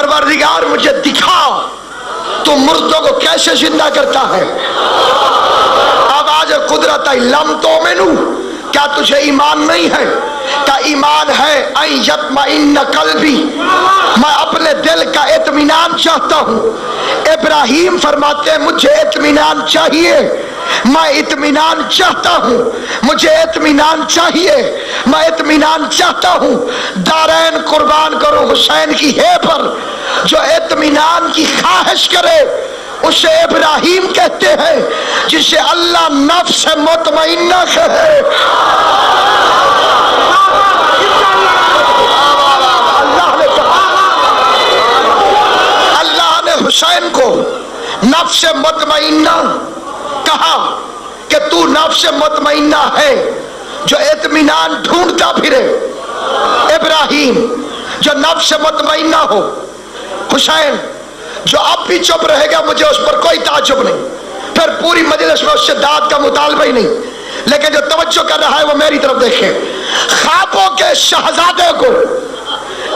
परवरदिगार मुझे दिखा तू मुर्दों को कैसे जिंदा करता है। आवाज कुदरत लम तो मेनू, क्या तुझे ईमान नहीं है? क्या ईमान है? यत्मइन्न कल्बी, मैं अपने दिल का इत्मीनान चाहता हूँ। इब्राहिम फरमाते हैं मुझे इत्मीनान चाहिए, मैं इत्मीनान चाहता हूँ, मुझे इत्मीनान चाहिए, मैं इत्मीनान चाहता हूँ। दारैन कुर्बान करो हुसैन की है पर जो इत्मीनान की ख्वाहिश करे उसे इब्राहिम कहते हैं, जिसे अल्लाह नफ्स मुतमइन्ना कहे। अल्लाह ने हुसैन को नफ्स मुतमइन्ना कहा कि तू नफ्स मुतमइन्ना है जो इत्मीनान ढूंढता फिरे। इब्राहिम जो नफ्स मुतमइन्ना हो, हुसैन जो अब भी चुप रहेगा मुझे उस पर कोई ताज्जुब नहीं। फिर पूरी मजलिस में उससे दाद का मुतालबा ही नहीं, लेकिन जो तवज्जो कर रहा है वो मेरी तरफ देखे। ख्वाबों के शहजादे को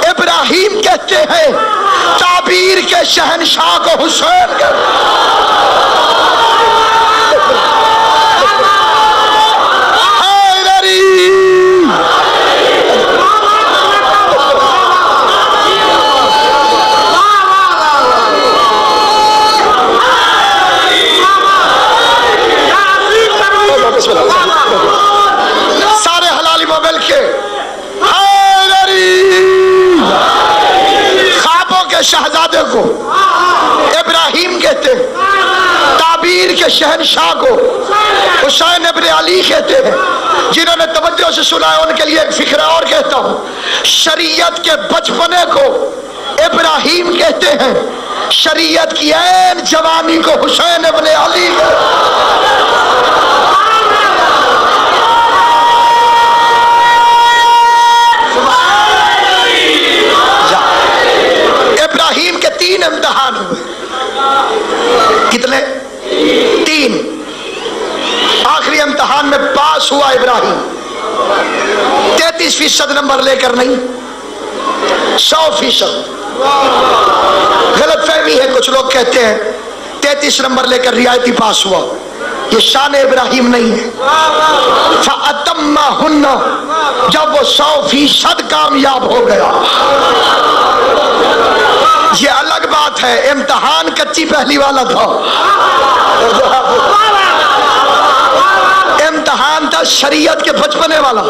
इब्राहिम कहते हैं, ताबीर के शहनशाह को हुसैन सारे हलाली मोबाइल के ख्वाबों के शहजादे को इब्राहिम कहते हैं, ताबीर के शहनशाह को हुसैन इब्न अली कहते हैं। जिन्होंने तवज्जो से सुना है उनके लिए एक फिक्र और कहता हूँ, शरीयत के बचपने को इब्राहिम कहते हैं, शरीयत की ऐन जवानी को हुसैन इब्न अली इब्राहिम के 3 इम्तिहान हुए। कितने? 3। आखिरी इम्तिहान में पास हुआ इब्राहिम 33% नंबर लेकर नहीं, 100%। गलत फहमी है, कुछ लोग कहते हैं 33 नंबर लेकर रियायती पास हुआ, ये शान इब्राहिम नहीं है। फ़अतम्महुन्ना, जब वो 100% कामयाब हो गया। ये अलग बात है, इम्तिहान कच्ची पहली वाला था, इम्तिहान था शरीयत के बचपने वाला।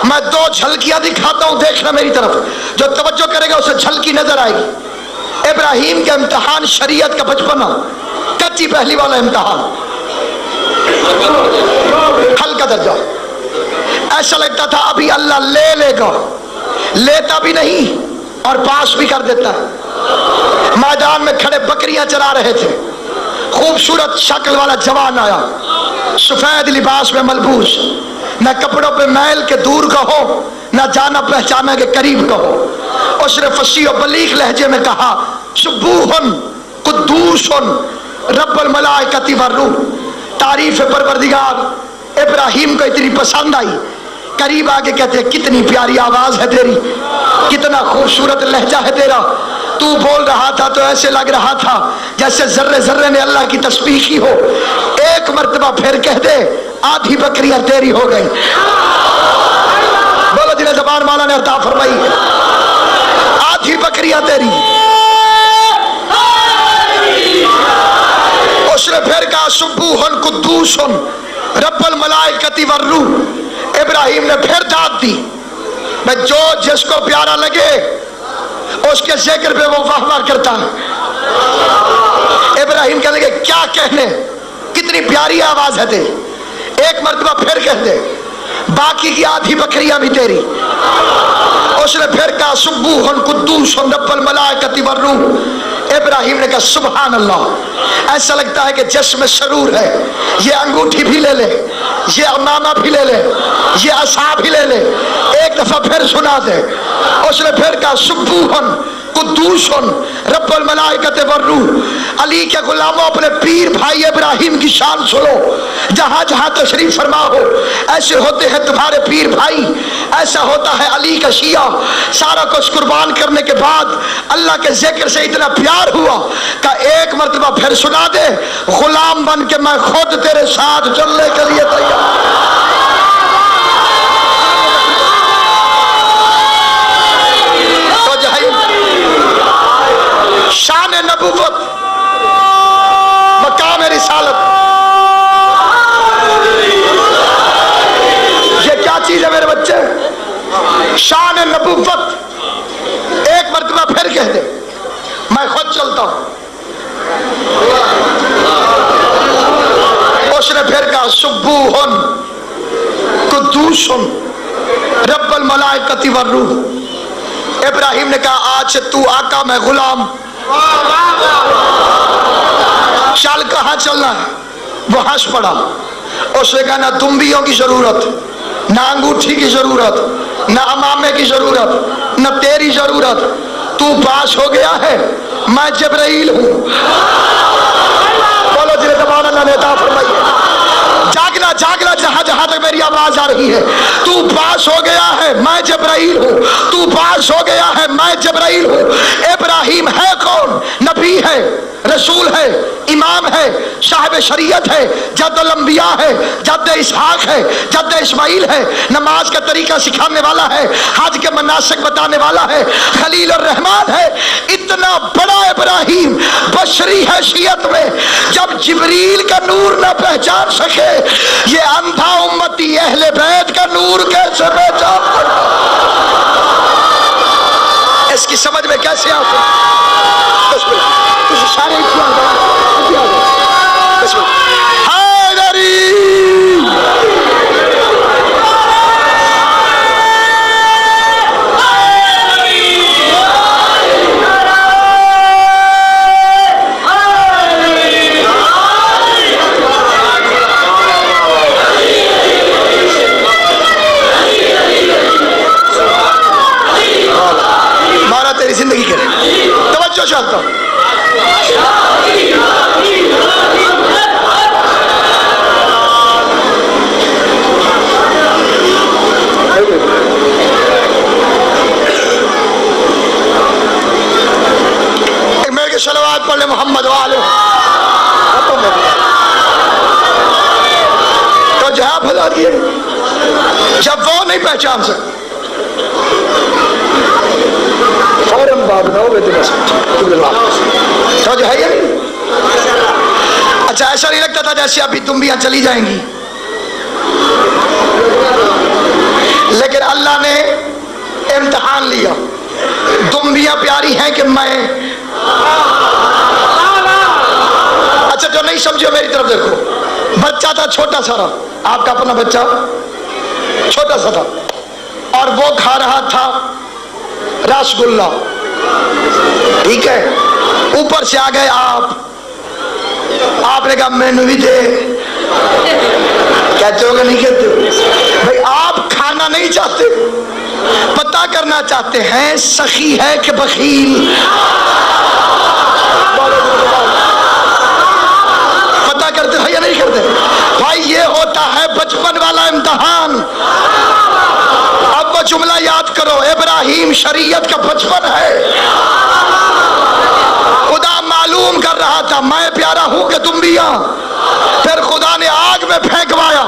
मैं 2 झलकियां दिखाता हूं, देखना मेरी तरफ, जो तवज्जो करेगा उसे झलकी नजर आएगी। इब्राहिम का इम्तिहान शरीयत का बचपना, कच्ची पहली वाला इम्तिहान, हल्का दर्जा। ऐसा लगता था अभी अल्लाह ले लेगा, लेता भी नहीं और पास भी कर देता है। मैदान में खड़े बकरियां चरा रहे थे, खूबसूरत शक्ल वाला जवान आया, सफेद लिबास में मलबूस, न कपड़ों पे मैल के दूर का हो, न जाना पहचाना के करीब का हो। उसने फसी और बलीग लहजे में कहा, सुबूहन कुद्दूसन रब्बुल मलाइकति वर्रूह। तारीफ परवरदिगार इब्राहिम को इतनी पसंद आई, करीब आके कहते हैं कितनी प्यारी आवाज है तेरी, कितना खूबसूरत लहजा है तेरा। तू बोल रहा था तो ऐसे लग रहा था जैसे जर्रे जर्रे ने अल्लाह की तस्बीह की हो। एक मर्तबा फिर कह दे, आधी बकरियां तेरी हो गई। बोलो जिन्हें ज़बान माला ने अता फरमाई, आधी बकरियां तेरी। उसने फिर कहा, सुब्बूहन कुद्दूसन रब्बुल मलाइकति वर्रूह। इब्राहिम ने फिर दाद दी, मैं जो जिसको प्यारा लगे उसके जिक्र पे वो वाह वाह करता है। इब्राहिम कहने लगे, क्या कहने, कितनी प्यारी आवाज है तेरी। एक मर्तबा फिर कह दे, बाकी की आधी बकरियां भी तेरी। उसने फिर कहा, सुब्बूहन कुद्दूसन रब्बुल मलाइकति वर्रूह। इब्राहिम ने कहा, सुभान अल्लाह। ऐसा लगता है कि जिसमें सरूर है, ये अंगूठी भी ले ले, ये अमामा भी ले ले, ये असा भी ले ले। एक दफा फिर सुना दे। उसने फिर कहा, सुब्बूहन कुद्दूसन रब्बुल मलाइकत वरूह। अली के गुलामों, अपने पीर भाई इब्राहिम की शान सुनो। जहां जहां तशरीफ फरमा हो, ऐसे होते हैं तुम्हारे पीर भाई, ऐसा होता है अली का शिया। सारा कुछ कुर्बान करने के बाद अल्लाह के जिक्र से इतना प्यार हुआ कि एक मर्तबा फिर सुना दे, गुलाम बन के मैं खुद तेरे साथ चलने के लिए तैयार। शान नबूवत, मकाम रिसालत, ये क्या चीज है मेरे बच्चे? शान नबूवत। एक मर्तबा फिर कह दे, मैं खुद चलता हूं। उसने फिर कहा सुब्बूहुन कुद्दूसुन रब्बुल मलाइकति वरूह। इब्राहिम ने कहा आज से तू आका, मैं गुलाम। चल, कहां चलना है? वो हंस पड़ा। उसने कहा ना दुम्बियों की जरूरत, ना अंगूठी की जरूरत, ना अमामे की जरूरत, ना तेरी जरूरत। तू पास हो गया है, मैं जिब्राइल हूं। बोलो जिन्हें तबान अल्लाह ने अता फरमाई। जागना जागना, जहां जहां तक मेरी आवाज आ रही है। तू पास हो गया है, मैं जिब्राइल हूं। तू पास हो गया है, मैं जिब्राइल हूं। इब्राहिम है कौन? नबी है, रसूल है, इमाम है, साहिब शरीयत है, जद्दुल अंबिया है, जद्द इसहाक है, जद्द इस्माइल है, नमाज का तरीका सिखाने वाला है, हज के मनासिक बताने वाला है, खलील और रहमान है। इतना बड़ा इब्राहिम बशरी हैसियत में जब जिब्रील का नूर न पहचान सके, ये अंधा उम्मती अहले बैत का नूर कैसे पहचान सकता? इसकी समझ में कैसे आता? सारे मारा तेरी जिंदगी के तवज्जो चाहता हूं। सलवात पढ़ ले मोहम्मद वाले। तो जवाब बता दिए, जब वो नहीं पहचान सकते फौरन भागना हो तो जो है ये नहीं। अच्छा, ऐसा नहीं लगता था जैसे अभी तुम भी यहां चली जाएंगी, लेकिन अल्लाह ने इम्तिहान लिया। तुम भी प्यारी हैं कि मैं। अच्छा, जो नहीं समझो मेरी तरफ देखो। बच्चा था छोटा सारा, आपका अपना बच्चा छोटा सा था, और वो खा रहा था रसगुल्ला। ठीक है, ऊपर से आ गए आपने कहा मैनू भी दे। कहते हो कि नहीं कहते हो? भाई आप खाना नहीं चाहते, पता करना चाहते हैं सखी है कि बखील। पता करते हैं या नहीं करते? भाई ये होता है बचपन वाला इम्तिहान। अब वो जुमला याद करो, इब्राहिम शरीयत का बचपन है। खुदा मालूम कर रहा था मैं प्यारा हूं कि तुम भी यहां। फिर खुदा ने आग में फेंकवाया,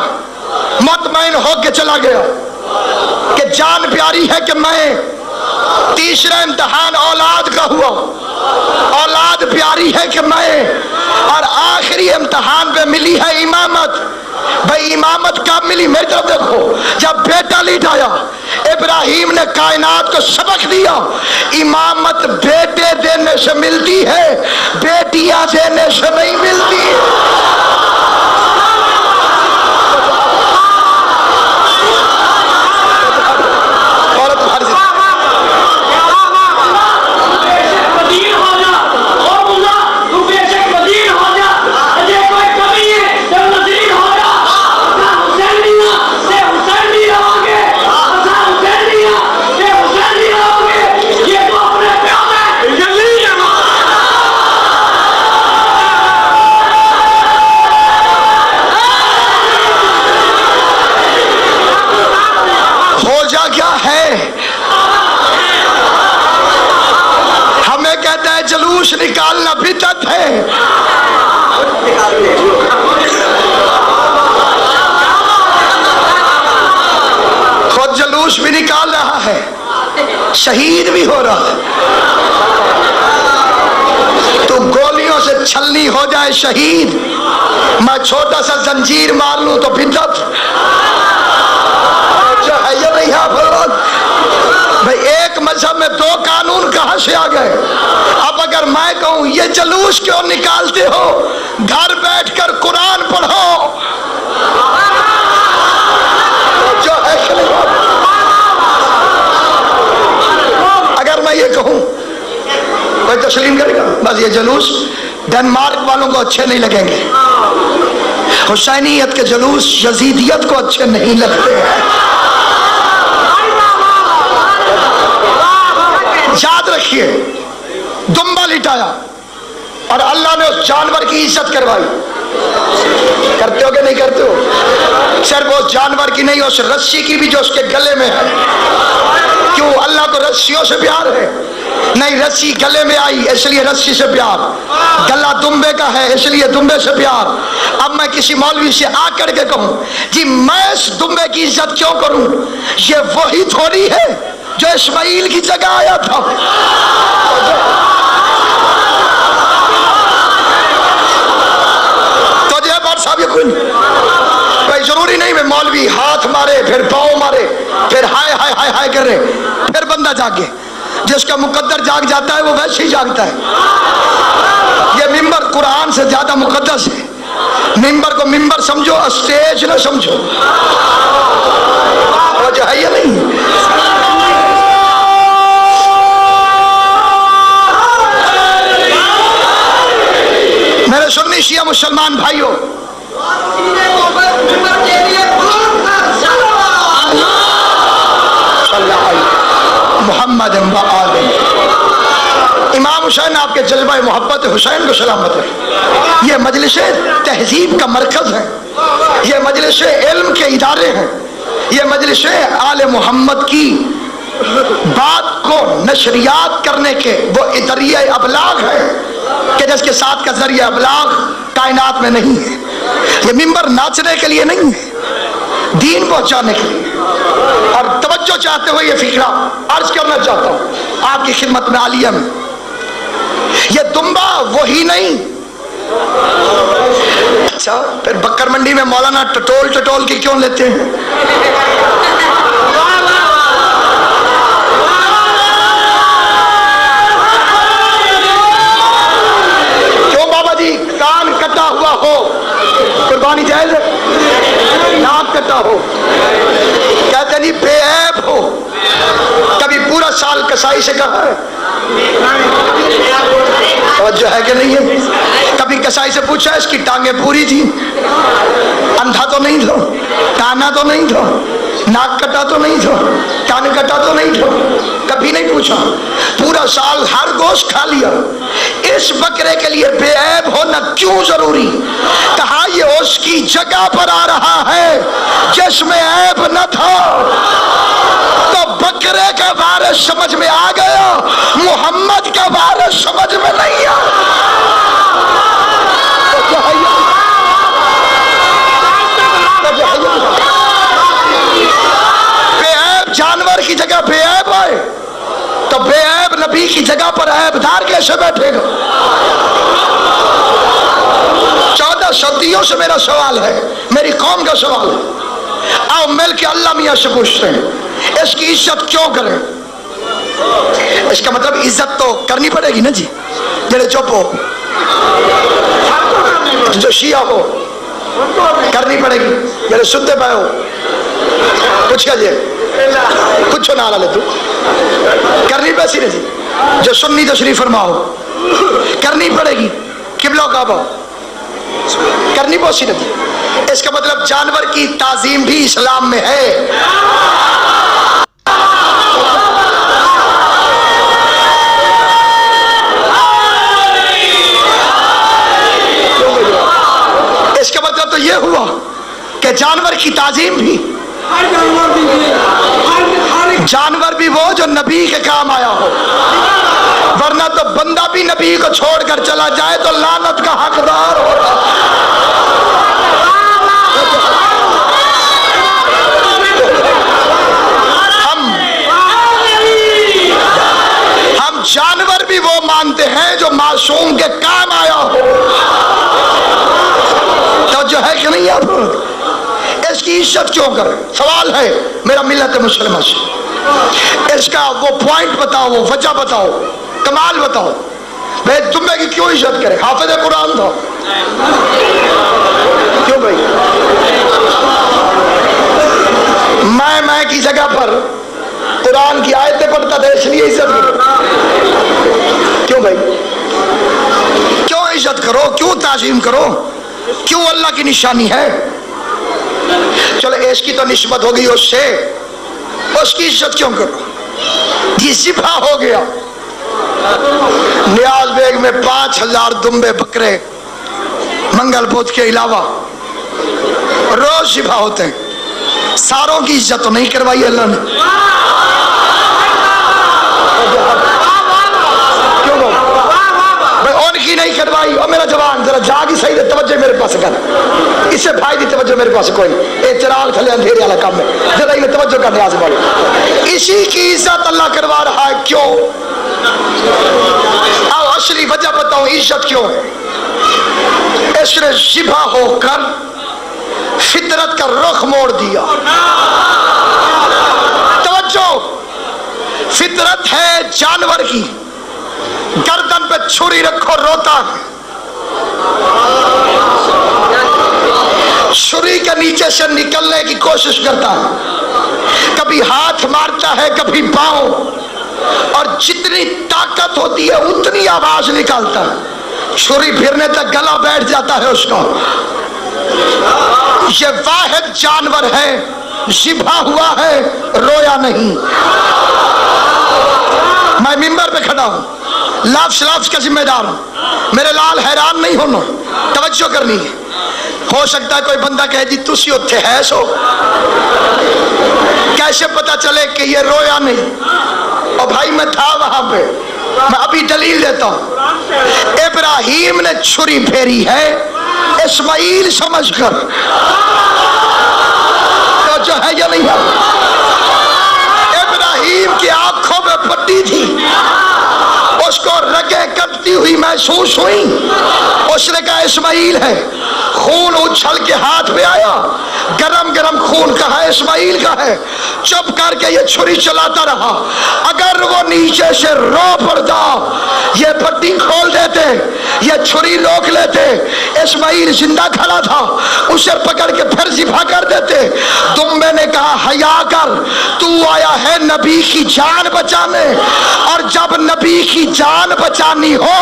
मुतमईन होके चला गया कि जान प्यारी है कि मैं। तीसरा इम्तिहान औलाद का हुआ, औलाद प्यारी है कि मैं। और आखिरी इम्तिहान पे मिली है इमामत। भाई इमामत कब मिली? मेरी तरफ देखो। जब बेटा लीड आया, इब्राहिम ने कायनात को सबक दिया, इमामत बेटे देने से मिलती है, बेटियां देने से नहीं मिलती है। जुलूस निकालना बिदअत है। खुद जुलूस भी निकाल रहा है, शहीद भी हो रहा है। तो गोलियों से छलनी हो जाए शहीद, मैं छोटा सा जंजीर मार लूं तो बिदअत जो है ये नहीं है। भाई एक मजहब में दो कानून कहां से आ गए? अब अगर मैं कहूं ये जुलूस क्यों निकालते हो, घर बैठकर कुरान पढ़ो, जो है अगर मैं ये कहूं कोई तस्लीम करेगा? बस ये जुलूस डेनमार्क वालों को अच्छे नहीं लगेंगे, हुसैनियत के जुलूस यजीदियत को अच्छे नहीं लगते हैं। याद रखिए, दुम्बा लिटाया और अल्लाह ने उस जानवर की इज्जत करवाई। करते हो कि नहीं करते हो? सिर्फ उस जानवर की नहीं, उस रस्सी की भी जो उसके गले में है। क्यों? अल्लाह को रस्सियों से प्यार है? नहीं, रस्सी गले में आई इसलिए रस्सी से प्यार, गला दुम्बे का है इसलिए दुम्बे से प्यार। अब मैं किसी मौलवी से आकर के कहूं जी मैं इस दुम्बे की इज्जत क्यों करूं, ये वही थोड़ी है जो इस्माइल की जगह आया था। तो ये बात साहब ये भाई जरूरी नहीं मैं मौलवी हाथ मारे फिर पाँव मारे फिर हाय हाय हाय हाय करे फिर बंदा जागे। जिसका मुकद्दर जाग जाता है वो वैसे ही जागता है। ये मिंबर कुरान से ज्यादा मुकद्दस है। मिंबर को मिंबर समझो, स्टेज ना समझो। वो जो है ये नहीं। मेरे सुन्नी शिया मुसलमान भाइयों, मोहम्मद इमाम हुसैन आपके जज्बा मोहब्बत हुसैन को सलामत है। ये मजलिस तहजीब का मरकज है, ये मजलिस इल्म के इदारे हैं, ये मजलिस आले मोहम्मद की बात को नशरियात करने के वो जरिए अबलाग है कि जिसके साथ का जरिए अबलाग कायनात में नहीं है। ये मिंबर नाचने के लिए नहीं है, दीन पहुंचाने के लिए। और तवज्जो चाहते हुए ये फिक्रा अर्ज करना चाहता हूं आपकी खिदमत में आलिया में। ये दुम्बा वही नहीं। अच्छा, फिर बक्कर मंडी में मौलाना टटोल टटोल के क्यों लेते हैं? क्यों बाबा जी? कान कटा हुआ हो कुर्बानी जायज है, नाक कटा हो कहते नहीं बेऐब हो। कभी पूरा साल कसाई से कहा है? और जो है कि नहीं है? कभी कसाई से पूछा इसकी टांगे पूरी थी, अंधा तो नहीं था, काना तो नहीं था, नाक कटा तो नहीं था, कान कटा तो नहीं था, कभी नहीं पूछा। पूरा साल हर गोश्त खा लिया। इस बकरे के लिए बेऐब होना क्यों जरूरी? कहा ये उसकी जगह पर आ रहा है जिसमें ऐब न था। तो बकरे का वारिस समझ में आ गया, मोहम्मद का वारिस समझ में नहीं आया। बेऐब जानवर की जगह बेऐब है तो बेऐब नबी की जगह पर ऐबदार कैसे बैठेगा? 14 सदियों से मेरा सवाल है, मेरी कौम का सवाल है। आओ मिल के अल्लाह मियाँ से पूछते हैं इसकी इज्जत क्यों करें? इसका मतलब इज्जत तो करनी पड़ेगी ना जी। जेड़े चुप हो, जो शिया हो करनी पड़ेगी, जेड़े सुनते पाए हो पूछिए जी कुछ ना ले तू करनी पैसी नहीं जी। जो सुन्नी तशरीफ फरमाओ करनी पड़ेगी, किबला काबा करनी पौसी नहीं। इसका मतलब जानवर की ताजीम भी इस्लाम में है। इसका मतलब तो यह हुआ कि जानवर की ताजीम भी, जानवर भी वो जो नबी के काम आया हो, वरना तो बंदा भी नबी को छोड़कर चला जाए तो लानत का हकदार होगा। हम जानवर भी वो मानते हैं जो मासूम के काम आया हो। तो जो है कि नहीं, आप इसकी इज्जत क्यों कर? सवाल है मेरा मिल्लत मुस्लिम से। इसका वो पॉइंट बताओ, वो वजह बताओ, कमाल बताओ। भाई तुम्हें की क्यों इज्जत करे? हाफिज कुरान था क्यों भाई? मैं की जगह पर कुरान की आयतें पढ़ता था इसलिए इज्जत करो। क्यों भाई? क्यों इज्जत करो? क्यों ताजीम करो? क्यों अल्लाह की निशानी है? चलो इसकी तो निस्बत हो गई उससे, उसकी इज्जत क्यों करो? ये जिबा हो गया। नियाज बेग में 5000 दुम्बे बकरे मंगल बुध के अलावा रोज जिबा होते हैं। सारों की इज्जत तो नहीं करवाई अल्लाह ने। क्यों भाई उनकी नहीं करवाई? और मेरा जवान जरा जागी सही दे, तवज्जो मेरे पास कर। इससे भाई दी तवज्जो मेरे पास कोई, ये चिराग थले अंधेरे वाला काम है, जरा इन्हें तवज्जो करने आज बोले। इसी की इज्जत अल्लाह करवा रहा है। क्यों? आओ असली वजह बताओ, इज्जत क्यों है? इसने जिबा होकर फितरत का रुख मोड़ दिया। तवज्जो, फितरत है जानवर की, गर्दन पे छुरी रखो रोता है, छुरी के नीचे से निकलने की कोशिश करता है, कभी हाथ मारता है कभी पांव, और जितनी ताकत होती है उतनी आवाज निकालता है। छुरी फिरने तक गला बैठ जाता है उसका। ये वाहिद जानवर है, जिबा हुआ है, रोया नहीं। मैं मिंबर पे खड़ा हूं, लफ्ज लफ्ज का जिम्मेदार हूं। मेरे लाल हैरान नहीं होना, तवज्जो करनी है। हो सकता है कोई बंदा कहे जी तुसी उत्थे है सो, कैसे पता चले कि ये रोया नहीं? और भाई मैं था वहां पे, मैं अभी दलील देता हूं। इब्राहिम ने छुरी फेरी है इस्माइल समझकर, तो जो है या नहीं है? इब्राहिम की आंखों में पट्टी थी, उसको रगे कटती हुई महसूस हुई। उसने कहा इस्माइल है। खून उछल के हाथ में आया, गरम गरम खून कहा इस्माइल का है। चुप करके ये छुरी चलाता रहा। अगर वो नीचे से रो पड़ता, ये पट्टी खोल देते, ये छुरी रोक लेते, इस्माइल जिंदा खड़ा था, उसे पकड़ के फिर जिबा कर देते। दुम्बे ने कहा हया कर, तू आया है नबी की जान बचाने, और जब नबी की जान बचानी हो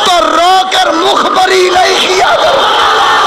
तो रोकर मुखबरी नहीं किया कर।